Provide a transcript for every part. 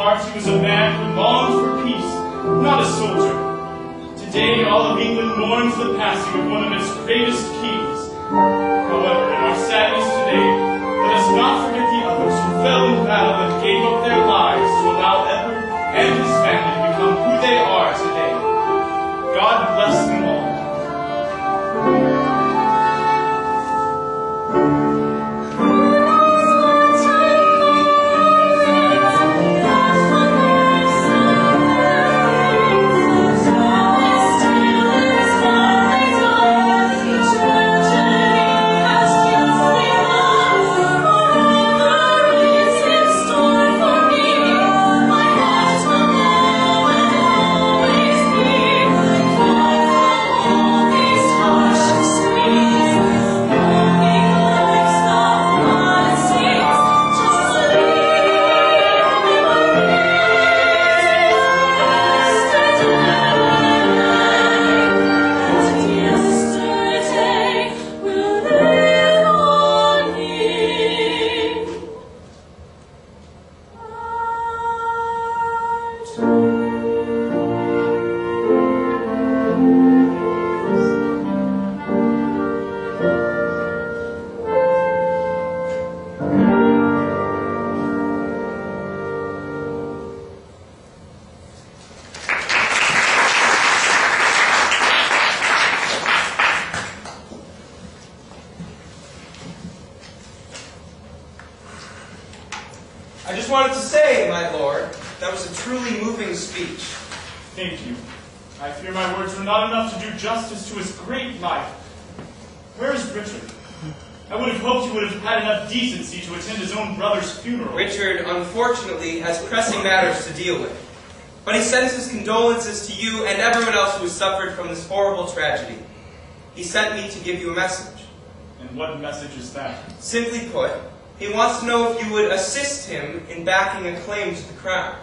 heart he was a man who longed for peace, not a soldier. Today all of England mourns the passing of one of its greatest kings. However, in our sadness today, let us not forget the others who fell in battle and gave up their lives to allow Edward and his family to become who they are today. God bless them all. I just wanted to say, my lord, that was a truly moving speech. Thank you. I fear my words were not enough to do justice to his great life. Where is Richard? I would have hoped he would have had enough decency to attend his own brother's funeral. Richard, unfortunately, has pressing matters to deal with. But he sends his condolences to you and everyone else who has suffered from this horrible tragedy. He sent me to give you a message. And what message is that? Simply put, he wants to know if you would assist him in backing a claim to the crown.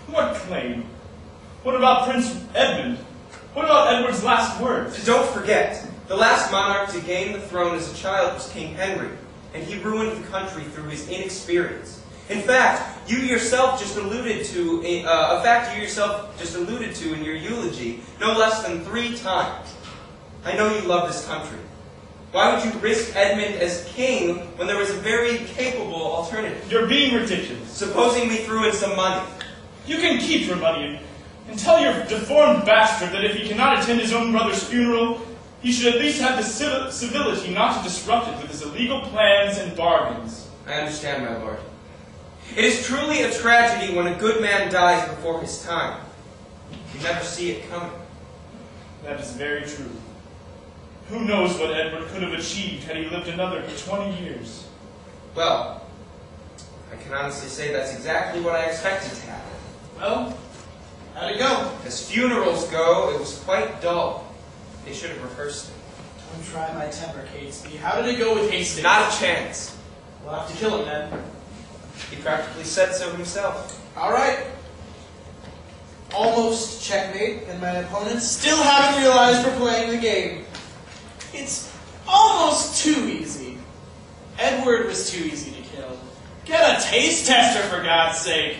What claim? What about Prince Edmund? What about Edward's last words? Don't forget, the last monarch to gain the throne as a child was King Henry, and he ruined the country through his inexperience. In fact, you yourself just alluded to in your eulogy no less than 3 times. I know you love this country. Why would you risk Edmund as king when there was a very capable alternative? You're being ridiculous. Supposing we threw in some money. You can keep your money and tell your deformed bastard that if he cannot attend his own brother's funeral, he should at least have the civility not to disrupt it with his illegal plans and bargains. I understand, my lord. It is truly a tragedy when a good man dies before his time. You never see it coming. That is very true. Who knows what Edward could have achieved had he lived another 20 years? Well, I can honestly say that's exactly what I expected to happen. Well, how'd it go? As funerals go, it was quite dull. They should have rehearsed it. Don't try my temper, Catesby. How did it go with Hastings? Not a chance. We'll have to kill him then. He practically said so himself. All right. Almost checkmate, and my opponents still haven't realized we're playing the game. It's almost too easy. Edward was too easy to kill. Get a taste tester, for God's sake.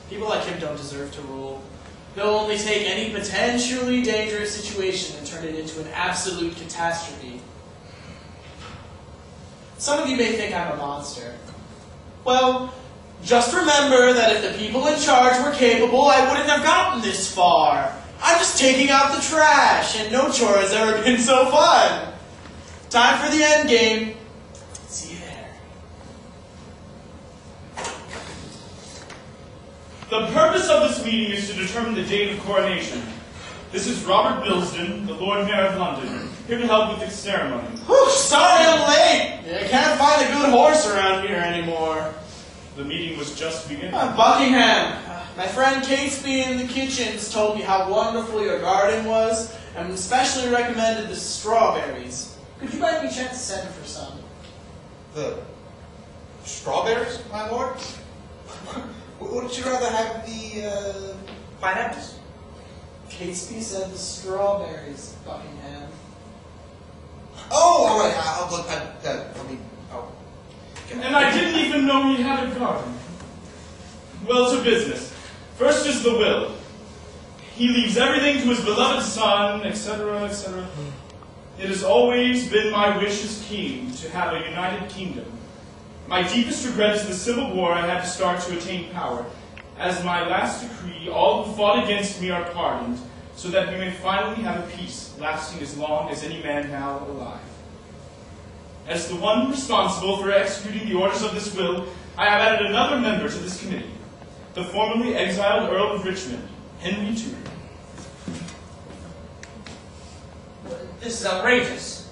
People like him don't deserve to rule. They'll only take any potentially dangerous situation and turn it into an absolute catastrophe. Some of you may think I'm a monster. Well, just remember that if the people in charge were capable, I wouldn't have gotten this far. I'm just taking out the trash, and no chore has ever been so fun. Time for the end game. See you there. The purpose of this meeting is to determine the date of coronation. This is Robert Bilston, the Lord Mayor of London, here to help with the ceremony. Whew, sorry I'm late. I can't find a good horse around here anymore. The meeting was just beginning. Buckingham. My friend Catesby in the kitchens told me how wonderful your garden was, and especially recommended the strawberries. Could you by any chance send for some? The strawberries, my lord? Wouldn't you rather have the pineapples? Catesby said the strawberries, Buckingham. Oh, all right. I'll look at And I didn't even know he had a garden. Well, to business. First is the will. He leaves everything to his beloved son, etc., etc. It has always been my wish as king to have a united kingdom. My deepest regret is the civil war I had to start to attain power. As my last decree, all who fought against me are pardoned, so that we may finally have a peace lasting as long as any man now alive. As the one responsible for executing the orders of this will, I have added another member to this committee, the formerly exiled Earl of Richmond, Henry II. This is outrageous.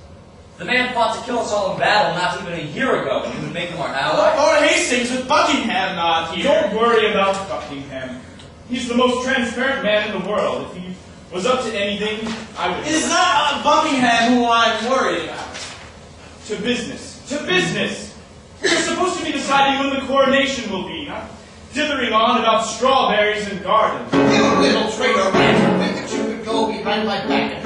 The man fought to kill us all in battle not even a year ago, and he would make him our ally. Lord Hastings with Buckingham not here. Don't worry about Buckingham. He's the most transparent man in the world. If he was up to anything, I would... It is not Buckingham who I'm worried about. To business. To business! You're supposed to be deciding when the coronation will be, not dithering on about strawberries and gardens. You little traitor, man! Think that you could go behind my back and